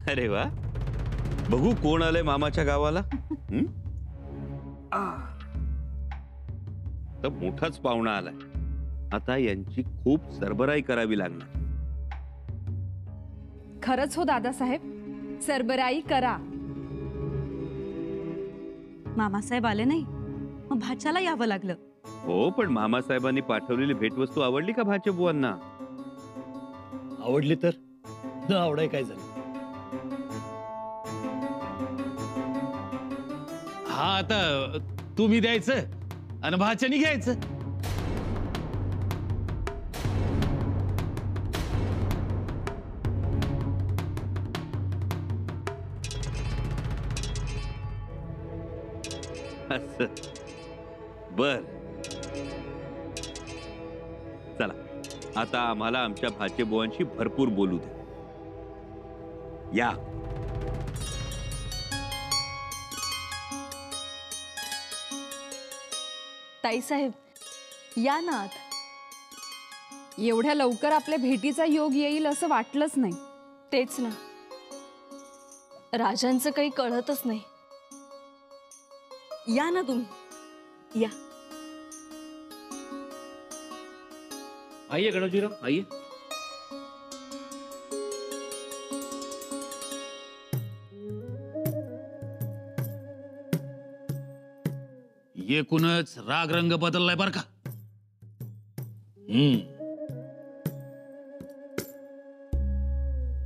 अरे वा, बघू कोण आलंय मामाच्या गावाला. तर मोठाच पाहुणा आलाय. आता यांची खूप सरबराई करावी लागणार. खरंच हो दादासाहेब, सरबराई करा. मामासाहेब आले नाही, मग भाच्याला यावं लागलं. हो, पण मामासाहेबांनी पाठवलेली भेटवस्तू आवडली का भाचे बुवांना? आवडली तर न आवडाय काय झालं. हा, आता तुम्ही द्यायचं आणि भाच्यानी घ्यायचं. बर, चला आता आम्हाला आमच्या भाचे बुवांशी भरपूर बोलू दे. या. ताईसाहेब या ना आत. एवढ्या लवकर आपल्या भेटीचा योग येईल असं वाटलंच नाही. तेच ना, राजांचं काही कळतच नाही. या ना तुम्ही, या. आइए गणोजीराव, आइए. एकूणच राग रंग बदललाय बर का.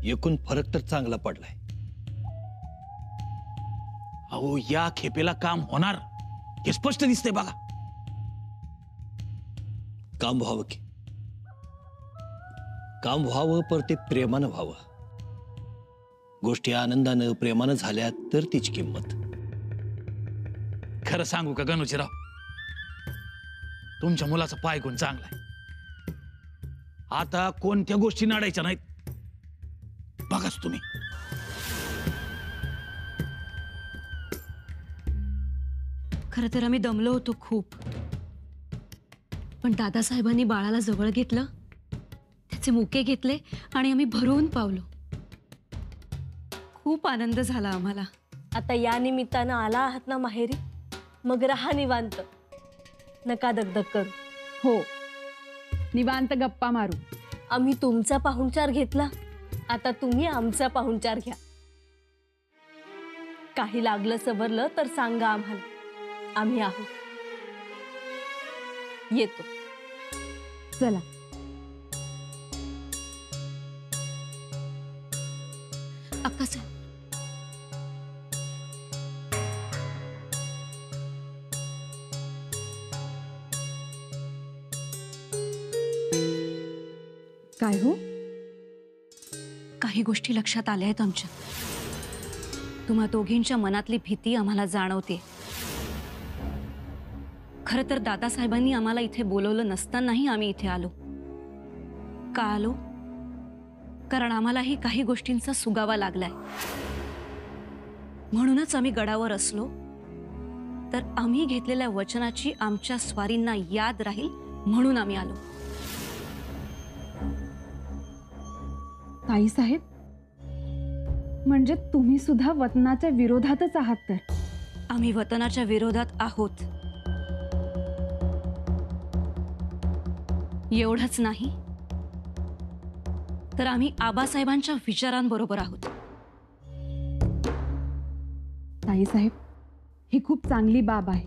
एकूण फरक तर चांगला पडलाय. अहो, या खेपेला काम होणार हे स्पष्ट दिसतंय बघा. काम व्हावं की, काम व्हावं, पर ते प्रेमानं व्हावं. गोष्टी आनंदानं प्रेमानं झाल्या तर तिची किंमत. खरं सांगू का गणोजीराव, तुमच्या मुलाचा पाय गुण चांगला आहे. आता कोणत्या गोष्टी नाडायच्या नाहीत. बघाच तुम्ही. खरं तर आम्ही दमलो होतो खूप, पण दादासाहेबांनी बाळाला जवळ घेतलं, त्याचे मुके घेतले आणि आम्ही भरून पावलो. खूप आनंद झाला आम्हाला. आता या निमित्तानं आला आहात ना माहेरी, मग रहा निवांत, नका दगदग करू. हो, निवांत गप्पा मारू. आम्ही तुमचा पाहुणचार घेतला, आता तुम्ही आमचा पाहुणचार घ्या. काही लागलं सवरलं तर सांगा आम्हाला, आम्ही आहोत. येतो. चला. अक्कासाहेब, काय हो? काही गोष्टी लक्षात आल्या आहेत आमच्या. तुम्हा दोघींच्या मनातली भीती आम्हाला जाणवते. खरं तर दादासाहेबांनी आम्हाला इथे बोलवलं नसतानाही आम्ही इथे आलो. का आलो? कारण आम्हालाही काही गोष्टींचा सुगावा लागलाय. म्हणूनच आम्ही गडावर असलो तर आम्ही घेतलेल्या वचनाची आमच्या स्वारींना याद राहील म्हणून आम्ही आलो. ताईसाहेब, म्हणजे तुम्ही सुद्धा वतनाच्या विरोधातच आहात तर? आम्ही वतनाच्या विरोधात आहोत. एवढंच नाही तर आम्ही आबासाहेबांच्या विचारांबरोबर आहोत. ताईसाहेब, ही खूप चांगली बाब आहे.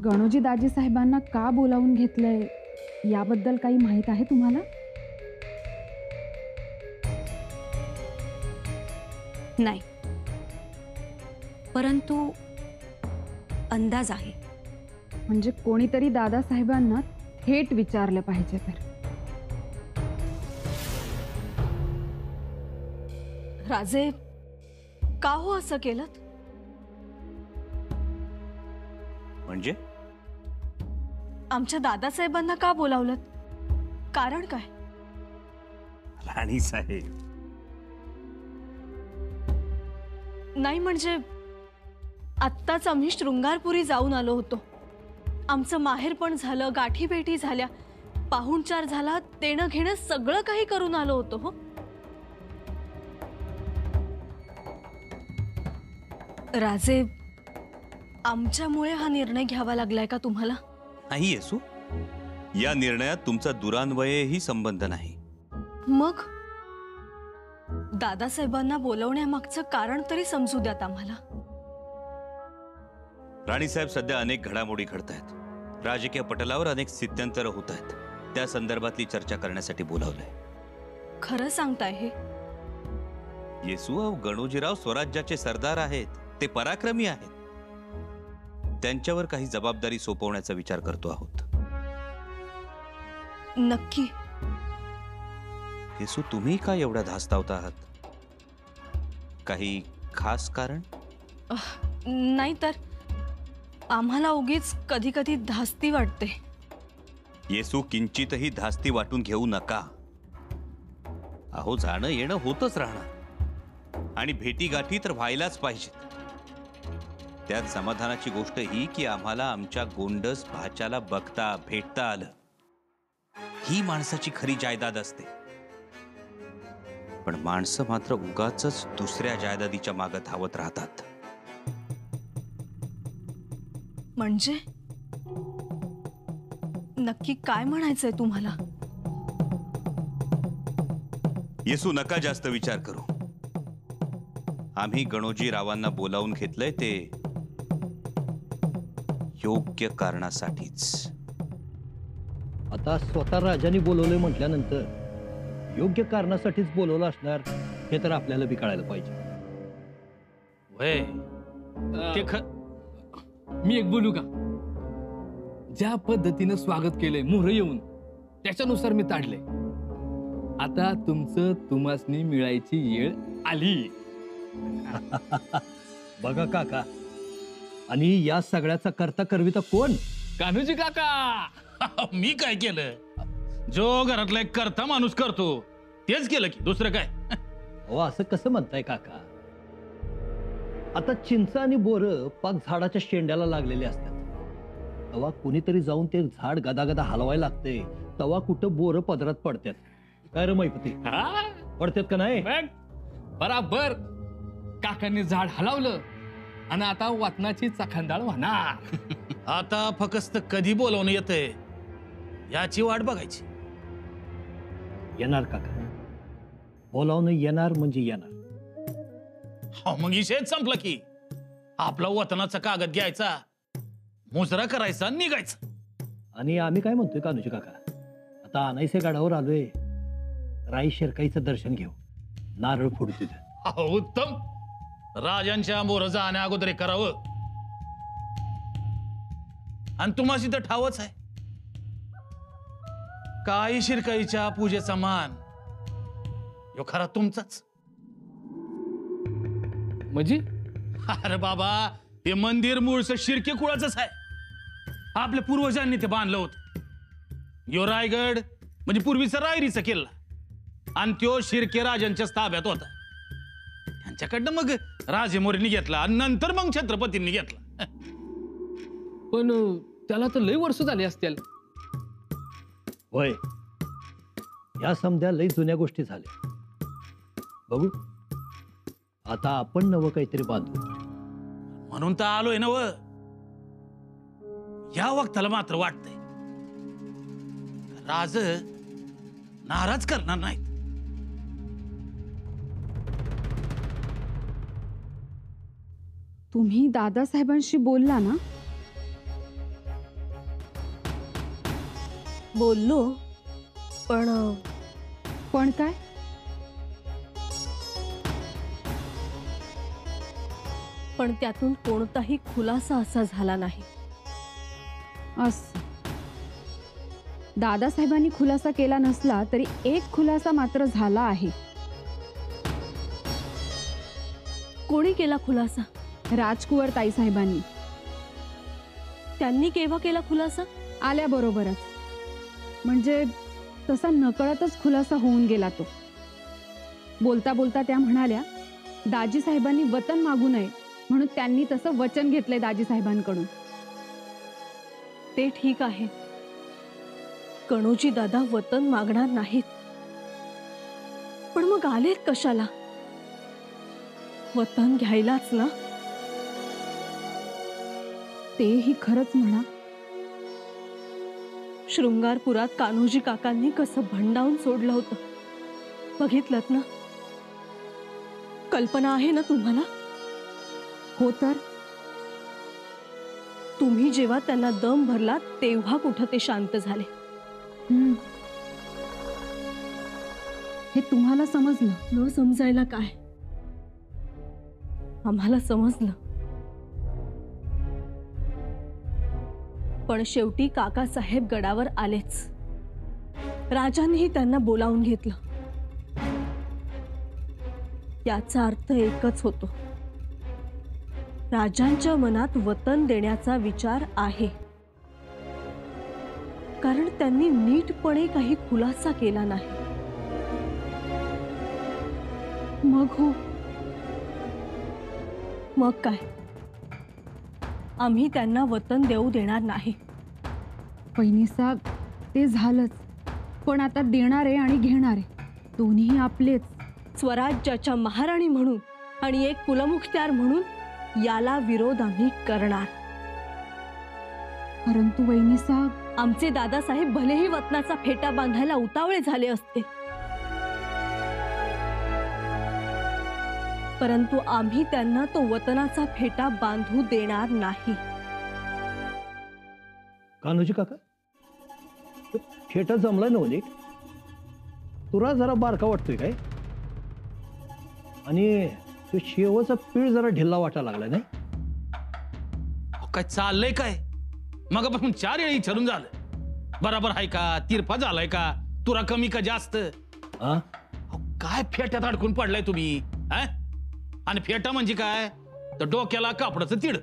गणोजी दाजी साहेबांना का बोलावून घेतलंय याबद्दल काही माहित आहे तुम्हाला? नाही, परंतु अंदाज आहे. म्हणजे कोणीतरी दादासाहेबांना थेट विचारलं पाहिजे तर. राजे, का हो असं केलं? म्हणजे आमच्या दादासाहेबांना का बोलावलं? कारण काय? राणी साहेब, नाही म्हणजे आत्ताच आम्ही शृंगारपुरी जाऊन आलो होतो. आमचं माहेर पण झालं, गाठी भेटी झाल्या, पाहुणचार झाला, देणं घेणं सगळं काही करून आलो होतो. हो, राजे, आमच्यामुळे हा निर्णय घ्यावा लागलाय का तुम्हाला? नाही येसू, या निर्णयात तुमचा दुरान्वयही संबंध नाही. मग दादासाहेबांना बोलवण्यामागचं कारण तरी समजू द्यात आम्हाला. राणीसाहेब, सध्या अनेक घडामोडी घडत आहेत. राजकीय पटलावर अनेक स्थित्यंतर होत आहेत. त्या संदर्भातली चर्चा करण्यासाठी बोलावलंय. खरं सांगताय हे? येसू, गणोजीराव स्वराज्याचे सरदार आहेत. ते पराक्रमी आहेत. त्यांच्यावर काही जबाबदारी सोपवण्याचा विचार करतो आहोत. नक्की? येसू, तुम्ही का एवढ्या धास्तावत आहात? काही खास कारण? नाही तर आम्हाला उगीच कधी कधी धास्ती वाटते. येसू, किंचितही धास्ती वाटून घेऊ नका. अहो, जाणं येणं होतच राहणार आणि भेटी गाठी तर व्हायलाच पाहिजेत. त्यात समाधानाची गोष्ट ही की आम्हाला आमच्या गोंडस भाच्याला बघता भेटता आलं. ही माणसाची खरी जायदाद असते. पण माणसं मात्र उगाचच दुसऱ्या जायदादीच्या मागे धावत राहतात. म्हणजे नक्की काय म्हणायचंय तुम्हाला? येसू, नका जास्त विचार करू. आम्ही गणोजी रावांना बोलावून घेतलंय ते योग्य कारणासाठीच. आता स्वतः राजाने बोलवलंय म्हटल्यानंतर योग्य कारणासाठीच बोलवलं असणार हे तर आपल्याला बी कळायला पाहिजे. वय ते मी एक बोलू का? ज्या पद्धतीनं स्वागत केलंय मोहर येऊन, त्याच्यानुसार मी ताडले. आता तुमचं तुम्हासनी मिळायची वेळ आली. बघा काका, आणि या सगळ्याचा करता करविता कोण? कान्होजी काका. मी काय केलं? जो घरातला एक करता माणूस करतो तेच केलं की, दुसरं काय? हो, असं कसं म्हणताय काका? आता चिंच आणि बोर पाक झाडाच्या शेंड्याला लागलेले असतात. तेव्हा कुणीतरी जाऊन ते झाड गदागदा हलवायला लागते, तेव्हा कुठं बोर पदरात पडतात. काय रे मैपती, पडतात का नाही? बराबर. काकांनी झाड हलवलं आणि आता वातनाची चखंदाळ होणार. आता फक्त कधी बोलवणं येतंय याची वाट बघायची. येणार काका, बोलावणं येणार म्हणजे येणार. हो, मग विषयच संपला की. आपला वतनाचा कागद घ्यायचा, मुजरा करायचा, निघायचा. आणि आम्ही काय म्हणतोय कान्होजी काका, आता अनाईसे गडावर आलोय, राई शेरकाईचं दर्शन घेऊ, नारळ फोडू तिथं. हो, उत्तम. राजांच्या मोर जाण्या अगोदर हे करावं. आणि तुम्हाला तर ठावच आहे, काही शिरकाईच्या पूजेचा मान यो खरा तुमचाच. म्हणजे अरे बाबा, हे मंदिर मूळचं शिर्के कुळाचंच आहे. आपल्या पूर्वजांनी ते बांधलं होतं. यो रायगड म्हणजे पूर्वीचा रायरीचा किल्ला, आणि त्यो शिर्के राजांच्या ताब्यात होता. त्यांच्याकडनं मग राजे मोरींनी घेतला आणि नंतर मग छत्रपतींनी घेतला. पण त्याला तर लय वर्ष झाली असतील. होय, या समध्या लई जुन्या गोष्टी झाल्या. बघू, आता आपण नवं काहीतरी बांधू. म्हणून तर आलोय ना. या वक्ताला मात्र वाटतंय राज नाराज करणार नाहीत. तुम्ही दादासाहेबांशी बोलला ना? बोललो, पण काय? पण त्यातून कोणताही खुलासा असा झाला नाही. असं दादासाहेबांनी खुलासा केला नसला तरी एक खुलासा मात्र झाला आहे. कोणी केला खुलासा? राजकुंवर ताईसाहेबांनी. त्यांनी केव्हा केला खुलासा? आल्याबरोबरच. म्हणजे तसा नकळतच खुलासा होऊन गेला तो. बोलता बोलता त्या म्हणाल्या, दाजी साहेबांनी वतन मागू नये म्हणून त्यांनी तसं वचन घेतलंय दाजी साहेबांकडून. ते ठीक आहे, गणोजी दादा वतन मागणार नाहीत, पण मग आलेत कशाला? वतन घ्यायलाच ना. तेही खरंच म्हणा. शृंगारपुरात कान्होजी काकांनी कसं भंडावून सोडलं होतं बघितलं ना. कल्पना आहे ना तुम्हाला? हो तर तुम्ही जेव्हा त्यांना दम भरला तेव्हा कुठं ते शांत झाले. हे तुम्हाला समजलं? न समजायला काय, आम्हाला समजलं. पण शेवटी काकासाहेब गडावर आलेच. राजांनीही त्यांना बोलावून घेतलं. याचा अर्थ एकच होतो, राजांच्या मनात वतन देण्याचा विचार आहे. कारण त्यांनी नीटपणे काही खुलासा केला नाही. मग हो, मग काय, आम्ही त्यांना वतन देऊ देणार नाही. वहिनीसाहेब, ते झालंच. पण आता देणारे आणि घेणारे दोन्ही आपलेच. स्वराज्याच्या महाराणी म्हणून आणि एक कुलमुखत्यार म्हणून याला विरोध आम्ही करणार. परंतु वहिनीसाहेब, आमचे दादासाहेब भलेही वतनाचा फेटा बांधायला उतावळे झाले असते, परंतु आम्ही त्यांना तो वतनाचा फेटा बांधू देणार नाही. कान्होजी काका, तो फेटा जमला ना नीट? तुला जरा बारका वाटतोय काय? आणि तो शेवचा पीळ जरा ढिल्ला वाटायला लागला नाही? काय चाललंय काय? मगापासून 4 वेळी विचारून झालं. बराबर आहे का? तिरपा झालाय का? तुरा कमी का जास्त? हा? काय फेट्यात अडकून पडलाय तुम्ही? आणि फेटा म्हणजे काय? तर डोक्याला कापडाचं तिड.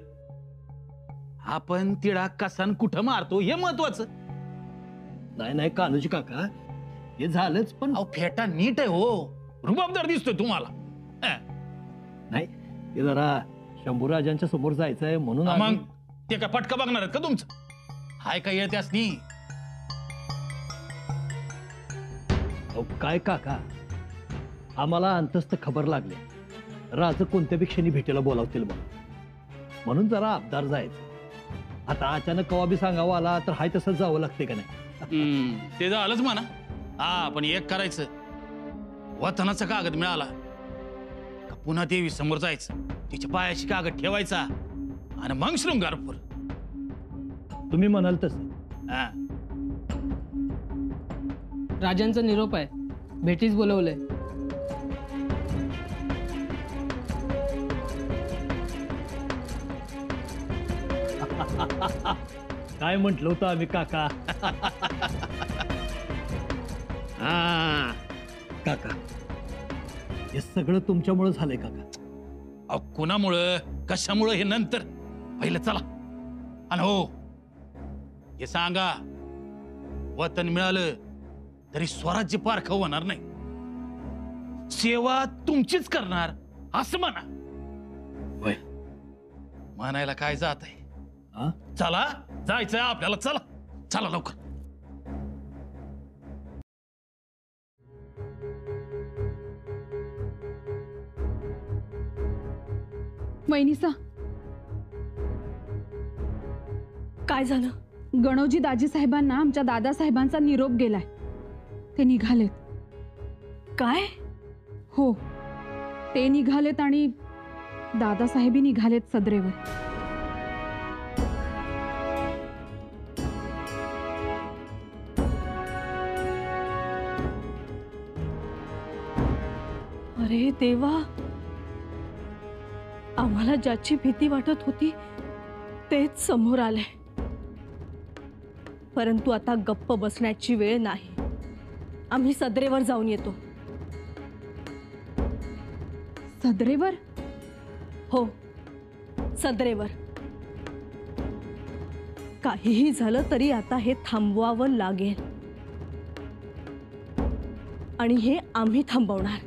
आपण तिडा कसान कुठं मारतो हे महत्वाचं. नाही नाही कान्होजी काका, हे झालंच, पण अहो फेटा नीट आहे हो, रुबाबदार दिसतोय तुम्हाला. नाही, ते जरा शंभूराजांच्या समोर जायचंय म्हणून मग आम्ही- ते काय पटका बघणार आहेत का तुमचं? हाय काय येते असनी? अहो, काय काका, आम्हाला अंतस्थ खबर लागली, राज कोणत्या बी क्षणी भेटीला बोलावतील म्हणून जरा अबदार जायचं. आता अचानक कवा बी सांगावं आला तर हाय तसंच जावं लागते का नाही? ते झालंच म्हणा. हा, पण एक करायचं, वतनाचा कागद मिळाला का पुन्हा देवी समोर जायचं, तिच्या पायाशी कागद ठेवायचा आणि मग शृंगारपूर. तुम्ही म्हणाल तसं. हा. राजांचा निरोप आहे, भेटीस बोलवलंय. काय म्हंटल होतं आम्ही काका? हा. काका, हे सगळं तुमच्यामुळे झालंय काका. अहो, कुणामुळं कशामुळं हे नंतर, पहिलं चला. आणि हो, हे सांगा, वतन मिळालं तरी स्वराज्य पारखं होणार नाही. सेवा तुमचीच करणार असं म्हणा. होय. म्हणायला काय जात आहे? हा? चला, जायचंय आपल्याला. चला चला लवकर. वहिनीसा, काय झालं? गणोजी दाजी साहेबांना आमच्या दादासाहेबांचा निरोप गेलाय. ते निघालेत. काय? हो, ते निघालेत आणि दादासाहेबही निघालेत सदरेवर. अरे देवा, आम्हाला ज्याची भीती वाटत होती तेच समोर आले. परंतु आता गप्प बसण्याची वेळ नाही. आम्ही सदरेवर जाऊन येतो. सदरेवर? हो, सदरेवर. काहीही झालं तरी आता हे थांबवावं लागेल आणि हे आम्ही थांबवणार.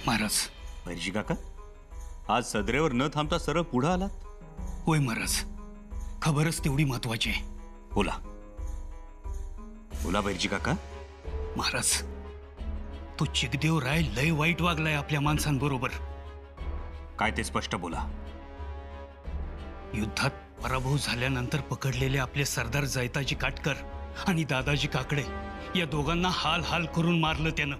महाराज. बैरजी काका, आज सदरेवर न थांबता सरळ पुढे आलात. होय महाराज, खबरच तेवढी महत्वाची आहे. बोला बोला बैरजी काका. महाराज, तो चिकदेव राय लय वाईट वागलाय आपल्या माणसांबरोबर. काय ते स्पष्ट बोला. युद्धात पराभव झाल्यानंतर पकडलेले आपले सरदार जैताजी काटकर आणि दादाजी काकडे या दोघांना हाल हाल करून मारलं त्यानं.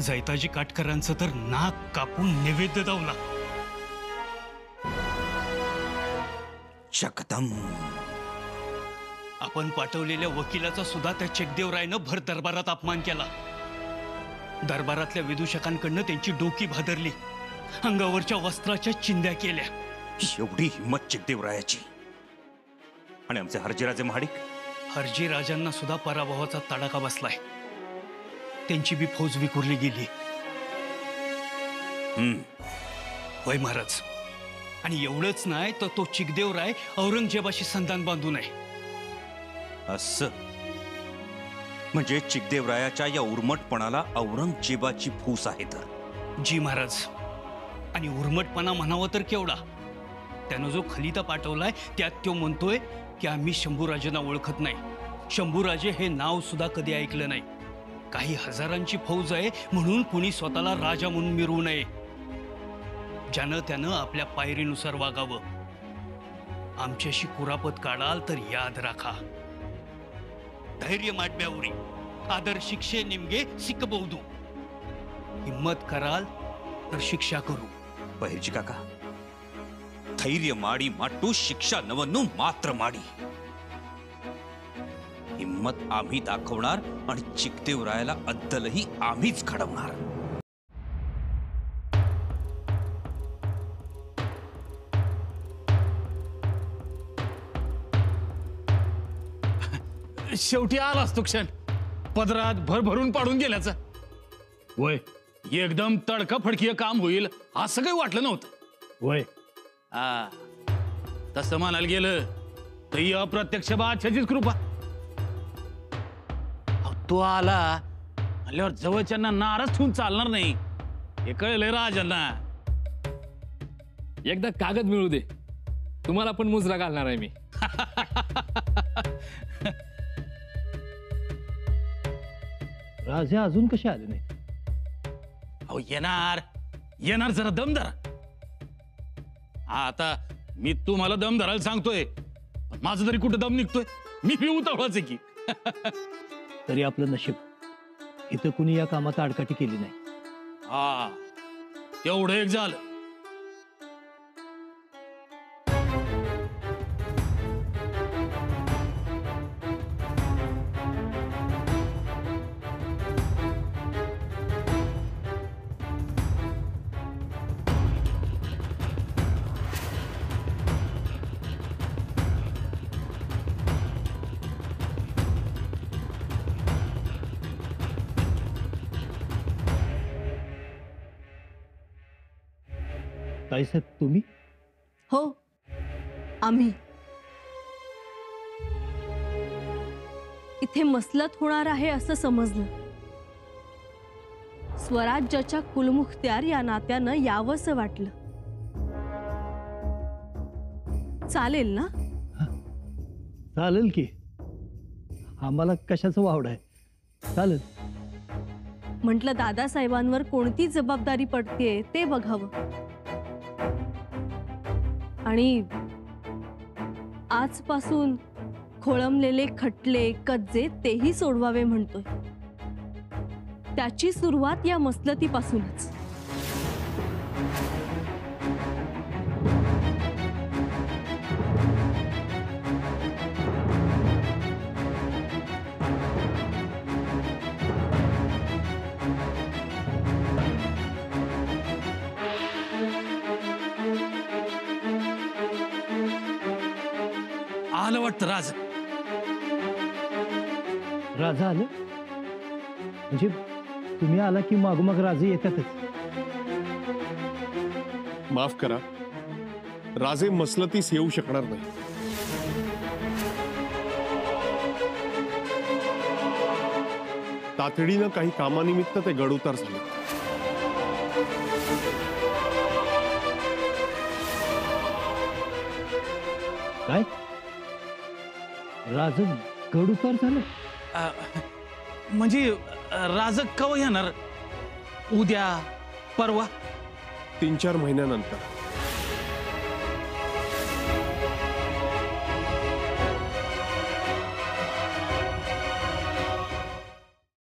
जैताजी काटकरांचं तर नाक कापून नैवेद्य दावला. जगदम. आपण पाठवलेल्या वकिलाचा सुद्धा त्या चिकदेवरायनं भर दरबारात अपमान केला. दरबारातल्या विदूषकांकडनं त्यांची डोकी भादरली, अंगावरच्या वस्त्राच्या चिंध्या केल्या. एवढी हिंमत चिकदेवरायाची. आणि आमचे हरजीराजे महाडिक. हरजी राजांना सुद्धा पराभवाचा तडाखा बसलाय. त्यांची बी फौज विखुरली गेली. होय महाराज, आणि एवढंच नाही तर तो चिकदेवराय औरंगजेबाशी संधान बांधून आहे. असं म्हणजे चिकदेवरायाच्या या उर्मटपणाला औरंगजेबाची फूस आहे तर. जी महाराज, आणि उर्मटपणा म्हणावं तर केवढा. त्यानं जो खलिता पाठवलाय त्यात तो म्हणतोय की आम्ही शंभूराजेंना ओळखत नाही. शंभूराजे हे नाव सुद्धा कधी ऐकलं नाही. काही हजारांची फौज आहे म्हणून कुणी स्वतःला राजा म्हणून मिरवू नये. ज्यानं त्यानं आपल्या पायरीनुसार वागावं. आमच्याशी कुरापत काढाल तर याद राखा, धैर्य माडब्यावरी आदर शिक्षे निमगे सिकबौदू. हिम्मत कराल तर शिक्षा करू. बहिर्जी काका, धैर्य माडी माटू शिक्षा नवनू मात्र माडी. हिम्मत आम्ही दाखवणार आणि चिकदेवरायाला अद्दलही आम्हीच घडवणार. शेवटी आलाच तो क्षण, पदरात भरभरून पाडून गेल्याचा. वय एकदम तडका फडकीय काम होईल असं काही वाटलं नव्हतं. वय हा, तसं म्हणायला गेलं तर ही अप्रत्यक्ष बादशाचीच कृपा. अहो, तो आला म्हणल्यावर जवळच्यांना नाराज ठेवून चालणार नाही, हे कळलंय राजांना. एकदा कागद मिळू दे, तुम्हाला पण मुजरा घालणार आहे मी. राजे अजून कसे आले नाही? अहो येणार येणार, जरा दम धरा. हा, आता मी तुम्हाला दम धरायला सांगतोय, पण माझं तरी कुठं दम निघतोय. मी बी उतावळाच आहे की. तरी आपलं नशीब, इथं कुणी या कामात आडकाठी केली नाही. हा, तेवढं एक झालं. ताईसाहेब तुम्ही? हो, आम्ही इथे मसलत होणार आहे असं समजलं. स्वराज्याच्या कुलमुखत्यार या नात्यानं यावंसं वाटलं. चालेल ना? चालेल की, आम्हाला कशाचं वावड आहे, चालेल. म्हटलं दादासाहेबांवर कोणती जबाबदारी पडतेय ते बघावं, आणि आजपासून खोळंबलेले खटले कज्जे तेही सोडवावे म्हणतोय. त्याची सुरुवात या मसलतीपासूनच. आलं वाटतं राज. राजा आलं म्हणजे तुम्ही आला की मागोमाग राजे येतातच. माफ करा, राजे मसलतीस येऊ शकणार नाही. तातडीनं काही कामानिमित्त ते गडउतार झाले. काय राज गड उतार झालं? म्हणजे राज कवा येणार? उद्या परवा? 3-4 महिन्यानंतर.